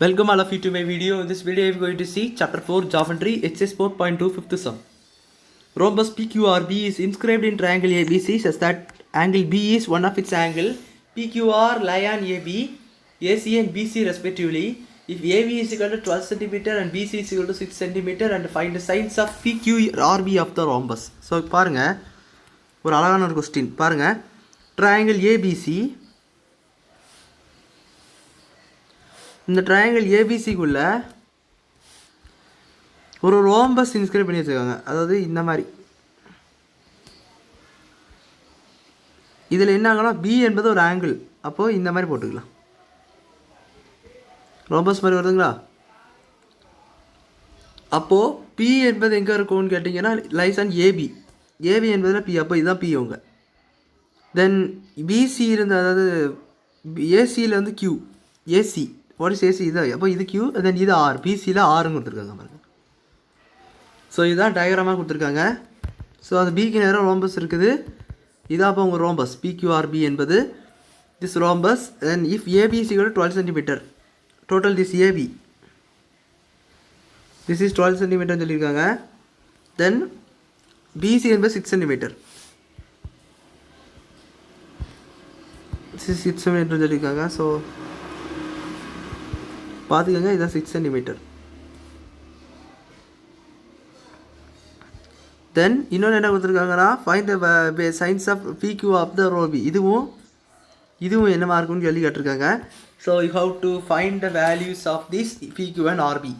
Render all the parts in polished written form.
Welcome all of you to my video. In this video I am going to see chapter 4 geometry exercise 4.2 fifth sum. Rhombus PQRB is inscribed in triangle ABC such that angle B is one of its angle. PQR lie on AB, AC and BC respectively. If AB is equal to 12 cm and BC is equal to 6 cm and find the sides of PQRB of the rhombus. So பாருங்க ஒரு அழகான ஒரு question பாருங்க triangle ABC இந்த triangle ஏபிசிக்குள்ள ஒரு rhombus inscribe பண்ணி வச்சுருக்காங்க. அதாவது இந்த மாதிரி இதில் என்ன ஆகலாம், பி என்பது ஒரு ஆங்கிள், அப்போது இந்த மாதிரி போட்டுக்கலாம். ரோம்பஸ் மாதிரி வருதுங்களா? அப்போது பி என்பது எங்கே இருக்கும்னு கேட்டிங்கன்னா லைஸ் ஆன் ஏபி. ஏபி என்பதில் பி, அப்போ இதுதான் பி அவங்க. தென் பிசி இருந்த, அதாவது ஏசியில் வந்து கியூ, ஏசி வாட் இஸ் ஏசி இது, அப்போ இது கியூ, தென் இது ஆர், பிசியில் ஆறுன்னு கொடுத்துருக்காங்க பாருங்கள். ஸோ இதுதான் டயக்ராமாக கொடுத்துருக்காங்க. ஸோ அந்த பிக்கு நேரம் ரோம்பஸ் இருக்குது. இதான் அப்போ உங்கள் ரோம்பஸ் பிக்யூஆர்பி என்பது this rhombus. Then if AB is equal to 12 cm, total this AB this is 12 cm சொல்லியிருக்காங்க. தென் பிசி என்பது 6 cm, திஸ் இஸ் 6 cm சொல்லியிருக்காங்க. ஸோ பார்த்துக்கோங்க, இதுதான் 6 cm. தென் இன்னொன்று என்ன கொடுத்துருக்காங்கன்னா find the sides of PQ of the RB. இதுவும் என்னமா இருக்குன்னு சொல்லி கேட்டிருக்காங்க. So you have to find the values of this PQ and RB.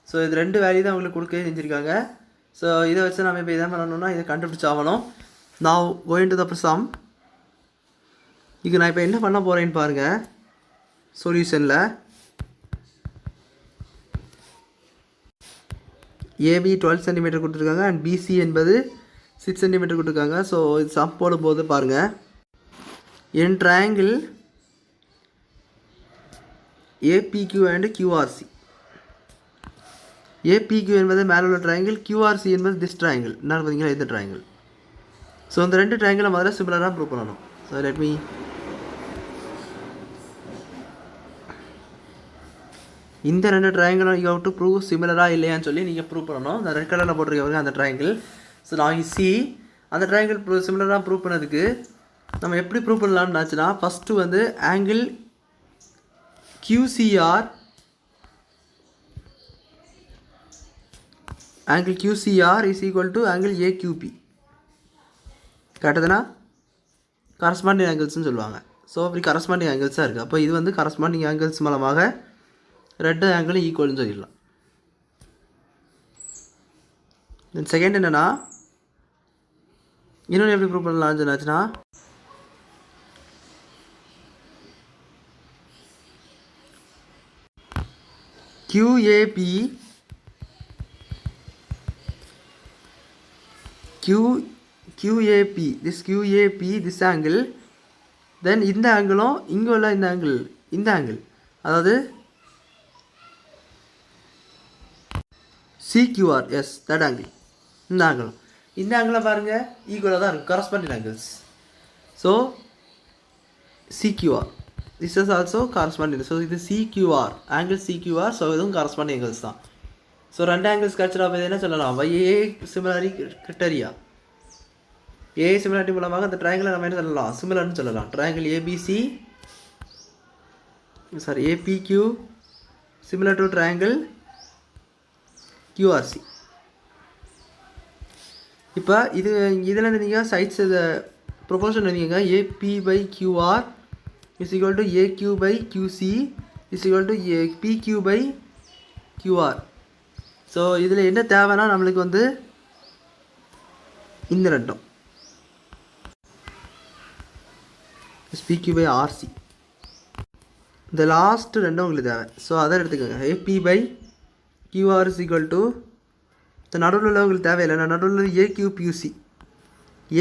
So இது ரெண்டு வேல்யூ தான் உங்களுக்கு கொடுக்க செஞ்சுருக்காங்க. ஸோ இதை வச்சு நம்ம இப்போ இதை பண்ணணும்னா இதை கண்டுபிடிச்சாகணும். நான் கோயிங் டு த சம். இது நான் இப்போ என்ன பண்ண போகிறேன்னு பாருங்கள். சொல்யூஷனில் ஏபி 12 cm கொடுத்துருக்காங்க அண்ட் பிசி என்பது 6 cm கொடுத்துருக்காங்க. ஸோ இது சம் போடும்போது பாருங்கள், என் ட்ரையாங்கிள் ஏபிக்யூ அண்ட் கியூஆர்சி. ஏபிக்யூ என்பது மேலே உள்ள ட்ரையாங்கிள், கியூஆர்சி என்பது திஸ் ட்ரையாங்கிள். என்ன பார்த்தீங்களா, இந்த ட்ரையாங்கிள். ஸோ இந்த ரெண்டு ட்ரையாங்கிளை முதல்ல சிமிலராக ப்ரூவ் பண்ணணும். ஸோ லெட் மீ இந்த ரெண்டு ட்ரையாங்கிளும் யூ ஹவ் டு ப்ரூவ் சிமிலராக இல்லையான்னு சொல்லி நீங்கள் ப்ரூவ் பண்ணணும். இந்த ரெட் கலரில் போட்டிருக்கவங்க அந்த ட்ரையாங்கிள். ஸோ நான் சி அந்த ட்ரையாங்கிள் சிமிலராக ப்ரூவ் பண்ணதுக்கு நம்ம எப்படி ப்ரூவ் பண்ணலாம்னு ஆச்சுன்னா, ஃபஸ்ட்டு வந்து angle QCR is equal to angle AQB. கரெக்டுதுன்னா கரஸ்பாண்டிங் ஆங்கிள்ஸ்னு சொல்லுவாங்க. ஸோ அப்படி கரஸ்பாண்டிங் ஆங்கிள்ஸாக இருக்குது. அப்போ இது வந்து கரஸ்பாண்டிங் ஆங்கிள்ஸ் மூலமாக ரெண்டு ஆங்கிளும் ஈக்குவல்னு சொல்லிடலாம். தென் செகண்ட் என்னென்னா, இன்னொன்று எப்படி ப்ரூவ் பண்ணலாம்னு சொன்னாச்சுன்னா, QAP this angle, தென் இந்த ஆங்கிளும் இங்கே உள்ள இந்த ஆங்கிள் அதாவது CQR, எஸ் தட் ஆங்கிள். இந்த ஆங்கிளை பாருங்கள் ஈக்குவலாக தான் இருக்குது, corresponding angles. So CQR this is also corresponding. So இது CQR ஆங்கிள் CQR. ஸோ இதுவும் கரஸ்பாண்டிங் ஆங்கிள்ஸ் தான். ஸோ ரெண்டு ஆங்கிள்ஸ் கிடச்சிடா போய் என்ன சொல்லலாம், ஏ சிமிலாரி கிரிட்டரியா, ஏ சிமிலாரிட்டி மூலமாக அந்த ட்ரையாங்கிளை நம்ம என்ன சொல்லலாம், சிமிலர்னு சொல்லலாம். Triangle ABC ABQ similar to triangle QRC. இப்போ இதில் நீங்கள் சைட்ஸ் இதை ப்ரொபோர்ஷன் வந்தீங்க, AP/QR is equal to AQ/QC is equal to PQ/QR. So இதில் என்ன தேவைன்னா நம்மளுக்கு வந்து இந்த ரெண்டும் PQ/RC, இந்த லாஸ்ட்டு ரெண்டும் உங்களுக்கு தேவை. ஸோ அதை எடுத்துக்கோங்க. AP/QR is equal to இந்த நடுவில் உள்ள உங்களுக்கு தேவையில்லை, நான் நடுவில்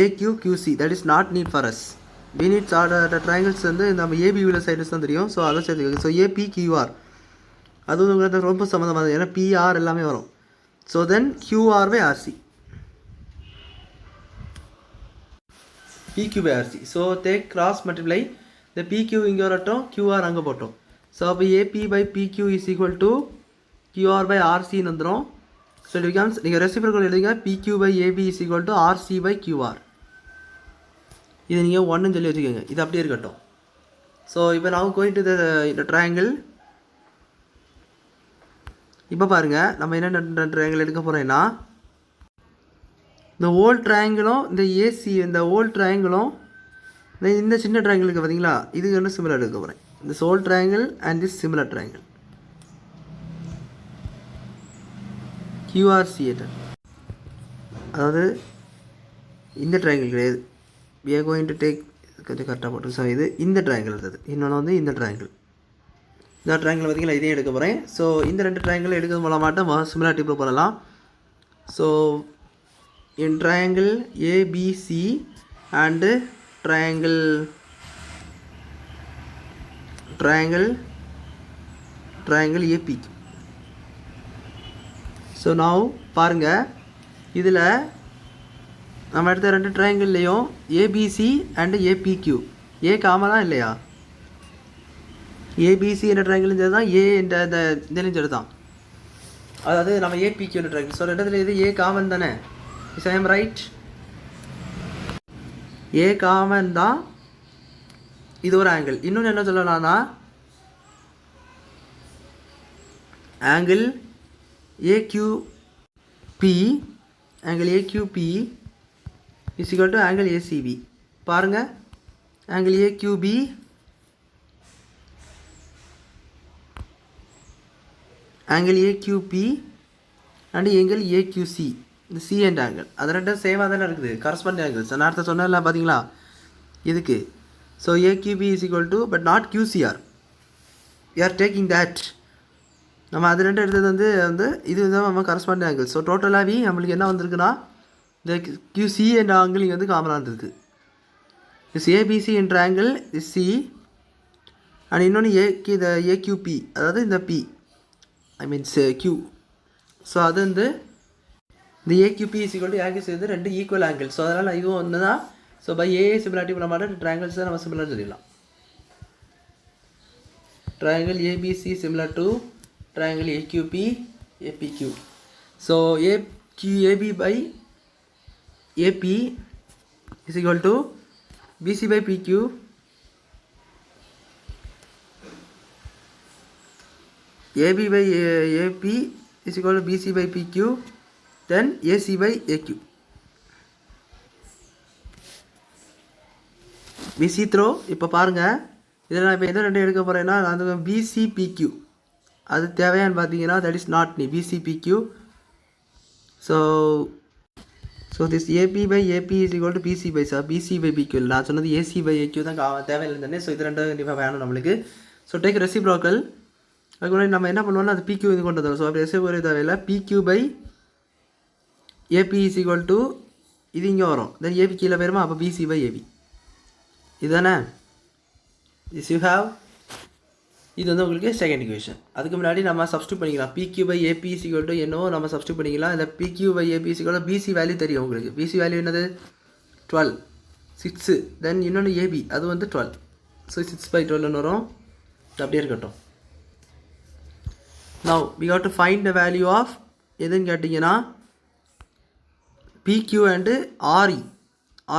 AQQC that is not need for us. we need triangles வந்து நம்ம ஏபி உள்ள சைட்ஸ் தான் தெரியும். ஸோ அதை சேர்த்துக்கோங்க. ஸோ APQR அதுவும் உங்களுக்கு ரொம்ப சம்மந்தமானது, ஏன்னா PR எல்லாமே வரும். So then QR/RC PQ/RC. So take cross multiply the PQ இங்கே வரட்டும், QR அங்கே போட்டோம். ஸோ அப்போ AB by PQ is equal to QR by ஆர்சின்னு வந்துடும். ஸோ இட் பிகம்ஸ் நீங்கள் ரெசிப்ரோக்கல் எழுதுங்க PQ by AB is equal to RC by QR. இது நீங்கள் ஒன்றுன்னு சொல்லி வச்சுக்கோங்க, இது அப்படியே இருக்கட்டும். ஸோ இப்போ நான் கோயிங் டு த ட்ரையாங்கிள். இப்போ பாருங்கள் நம்ம என்ன ட்ரையாங்கிள் எடுக்க போகிறோம்னா இந்த ஹோல் ட்ரையாங்கிளும் இந்த ஏசி இந்த ஹோல் ட்ரையாங்கிளும் இந்த சின்ன ட்ரையாங்கிள் இருக்குது பார்த்தீங்களா, இதுக்கு வந்து சிமிலர் எடுக்க போகிறேன். இந்த whole triangle and this similar triangle QRC. அதாவது இந்த ட்ரையாங்கிள் கிடையாது, we are going to take கொஞ்சம் கரெக்டாக போட்டு. ஸோ இது இந்த ட்ரையாங்கிள் இருந்தது, இன்னொன்று வந்து இந்த ட்ரையாங்கிள். இந்த ட்ரையாங்கிள் பார்த்தீங்களா, இதையும் எடுக்க போகிறேன். ஸோ இந்த ரெண்டு ட்ரையாங்கிள் எடுக்கிறது மூலமாட்ட சிமிலாரிட்டி ப்ரூவ் பண்ணலாம். So in triangle ABC and triangle APQ. So now பாருங்க, இதில் நம்ம எடுத்த ரெண்டு ட்ரையாங்கிள்லேயும் ஏபிசி அண்டு ஏபிக்யூ ஏ காமனா இல்லையா? ஏபிசி என்ற ட்ரையாங்கிளும் சரி தான், ஏ என்ற இந்த இதுலையும் சரி தான். அதாவது நம்ம ஏபிக்யூ என்ற ட்ரையாங்கிள். ஸோ ரெண்டத்தில் இது ஏ காமன் தானே? Is I am right? A common தான். இது ஒரு ஆங்கிள். இன்னொன்று என்ன சொல்லலாம்னா angle AQP is equal to angle ACB. பாருங்க, angle AQB angle AQP and angle AQC. இந்த C and angle அது ரெண்டும் சேமாக தானே இருக்குது, கரஸ்பாண்டிங் ஆங்கிள்ஸ். நான் அடுத்த சொன்னல பார்த்தீங்களா இதுக்கு. So AQB is equal to but not QCR. we are taking that. நம்ம அது ரெண்டு எடுத்தது வந்து இது தான் நம்ம கரஸ்பாண்டிங் ஆங்கிள். ஸோ டோட்டலாகவே நம்மளுக்கு என்ன வந்திருக்குன்னா இந்த QC என்ற ஆங்கிள் இங்கே வந்து காமனாக இருந்திருக்கு. இஸ் ஏபிசி என்ற ஆங்கிள் இஸ் சி அண்ட் இன்னொன்று இந்த AQP அதாவது இந்த P I means Q. So அது வந்து இந்த AQP is equal to angles வந்து ரெண்டு ஈக்குவல் ஆங்கிள். ஸோ அதனால் இதுவும் ஒன்று தான். ஸோ பை ஏஏ சிமிலாரிட்டி பண்ண மாட்டேன் ட்ரையாங்கிள்ஸ் தான் நம்ம சிமிலர் சொல்லிடலாம். Triangle ABC similar to triangle AQP APQ. So AB by AP is equal to BC by PQ AB by AP is equal to BC by PQ then AC by AQ. BC throw. இப்போ பாருங்கள், இதில் நான் இப்போ எந்த ரெண்டு எடுக்க போகிறேன்னா அந்த BCPQ அது தேவையான்னு பார்த்தீங்கன்னா தட் இஸ் நாட் நீ BCPQ. So this AP by AP is equal to BC by PQ. நான் சொன்னது AC by AQ தான் தேவையில்லை தானே. ஸோ இது ரெண்டும் கண்டிப்பாக வேணும் நம்மளுக்கு. So take reciprocal. அதுக்கு முன்னாடி நம்ம என்ன பண்ணுவோம்னா அது PQ இது கொண்டு வந்துடும். ஸோ அப்படி ரெசிப்ரோக்கல் தேவையில்லை. PQ by AP is equal to இது இங்கே வரும், தென் AP கீழே போயிருமா, அப்போ BC by AB இதுதானே. இஸ் யூ ஹாவ் இது வந்து உங்களுக்கு செகண்ட் இக்குவேஷன். அதுக்கு முன்னாடி நம்ம சப்ஸ்டியூட் பண்ணிக்கலாம். PQ by AP is equal to என்னவோ நம்ம சப்ஸ்டியூட் பண்ணிக்கலாம். இந்த PQ by AP is equal to BC value தெரியும் உங்களுக்கு. BC வேல்யூ என்னது 12 6 தென் இன்னொன்று AB அது வந்து 12. ஸோ 6/12 வரும். அப்படியே இருக்கட்டும். now we got to find the value of எதுன்னு கேட்டிங்கன்னா PQ and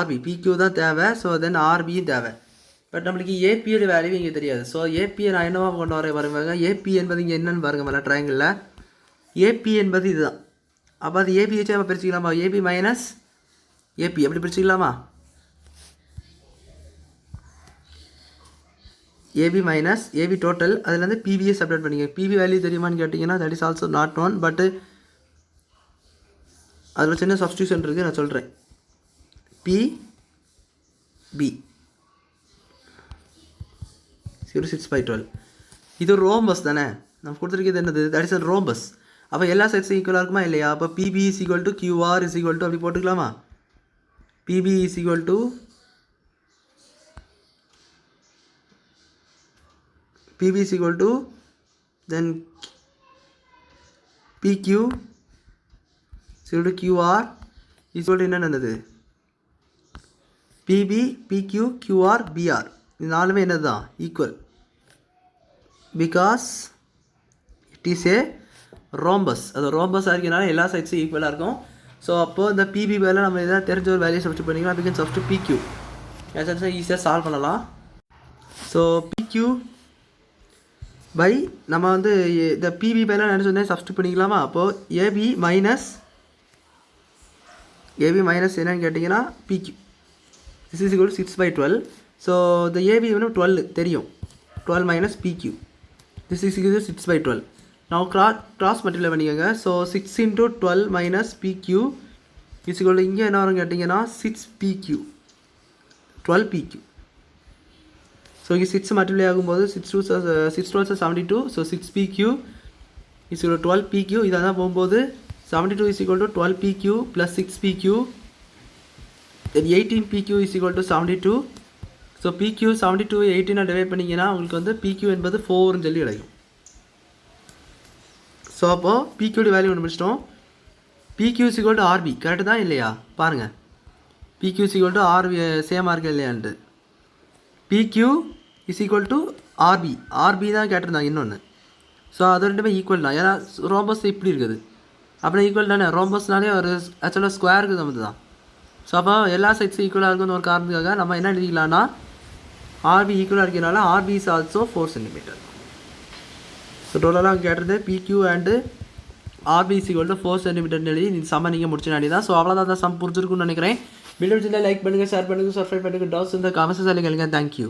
RB. PQ தான் தேவை. ஸோ தென் RBயும் தேவை. பட் நம்மளுக்கு ஏபியோட வேல்யூ இங்கே தெரியாது. ஸோ ஏபியை நான் என்னவா கொண்டு வரேன் பாருங்க. ஏபி என்பது இங்கே என்னென்னு பாருங்கள் மேலே ட்ரையாங்கிளில். ஏபி என்பது இதுதான். அப்போ அது ஏபி வச்சு நம்ம பிரிச்சுக்கலாமா? ஏபி மைனஸ் ஏபி அப்படி பிரிச்சுக்கலாமா? ஏபி மைனஸ் ஏபி டோட்டல் அதுலேருந்து பிபியை செப்பரேட் பண்ணிக்க. பிபி வேல்யூ தெரியுமான்னு கேட்டிங்கன்னா that is also not one. பட்டு அதில் சின்ன சப்ஸ்டியூஷன் இருக்குது, நான் சொல்கிறேன். பிபி 6/12 இது ஒரு ரோம்பஸ் தானே. நம்ம கொடுத்துருக்கிறது என்னது, தட் இஸ் அ ரோம்பஸ். அப்போ எல்லா சைட்ஸும் ஈக்குவலாக இருக்குமா இல்லையா? அப்போ PB is equal to QR is equal to அப்படி போட்டுக்கலாமா? PB is equal to then PQ is equal to QR is equal to என்னது PB PQ QR BR இது நாலுமே என்னது தான் equal. Because it is a rhombus. அது ரோம்பஸாக இருக்கிறனால எல்லா சைட்ஸும் ஈக்குவலாக இருக்கும். ஸோ அப்போது இந்த பிபி வேலை நம்ம எதாவது தெரிஞ்ச ஒரு வேல்யூ சப்ஸ்டிட் பண்ணிக்கலாம். பிகன் சப்ஸ்டிட் பிக்யூ ஈஸியாக சால்வ் பண்ணலாம். ஸோ பிக்யூ பை நம்ம வந்து இந்த பிபி வேலை நினச்சி வந்து சப்ஸ்டிட் பண்ணிக்கலாமா? அப்போது ஏபி மைனஸ் என்னன்னு கேட்டிங்கன்னா பிக்யூ this is equal to 6/12. So இந்த ஏபி வந்து 12 தெரியும். 12 minus பிக்யூ this is equal to 6/12. நான் கிராஸ் மல்டிப்ளை பண்ணிக்கோங்க. So 6 × 12 minus பிக்யூ is equal to இங்கே என்ன வரும் கேட்டிங்கன்னா 6PQ 12PQ. ஸோ இங்கே 6 மல்டிப்ளை ஆகும்போது 6 12 72. So 6PQ is equal to 12PQ. இதாக தான் போகும்போது 72 is equal to 12PQ plus 6PQ. then 18PQ is equal to 72. So PQ 72 18 divide பண்ணிங்கன்னா உங்களுக்கு வந்து PQ என்பது 4ன்னு சொல்லி கிடைக்கும். ஸோ அப்போது PQ வேல்யூ கண்டுபிடிச்சிட்டோம். PQ is equal to RB correct தான் இல்லையா பாருங்கள். PQ is equal to RB சேமாக இருக்கு இல்லையான்ட்டு. PQ is equal to RB தான் கேட்டிருந்தாங்க இன்னொன்று. ஸோ அது ரெண்டுமே ஈக்குவல் தான். ஏன்னா ரோம்பஸ் இப்படி இருக்குது அப்படின்னா ஈக்குவல் தானே. ரோம்பஸ்னாலே ஒரு ஆக்சுவலாக ஸ்கொயருக்கு சமந்து தான். ஸோ அப்போ எல்லா சைட்ஸும் ஈக்குவலாக இருக்குன்னு ஒரு காரணத்துக்காக நம்ம என்ன எழுதிக்கலாம்னா RB ஈக்குவலாக இருக்கிறனால RB is also 4 cm. So டோட்டலாக கேட்டது PQ and RB is equal to 4 cm எழுதி இந்த சம்ம நீங்கள் முடிச்சு தான். ஸோ அவ்வளோதான் அந்த சம் புரிஞ்சிருக்குன்னு நினைக்கிறேன். வீடியோ லைக் பண்ணுங்கள், ஷேர் பண்ணுங்கள், சப்ஸ்கிரைப் பண்ணுங்கள். டவுட்ஸ் இந்த கமெண்ட்ஸ் சொல்லுங்கள். தேங்க்யூ.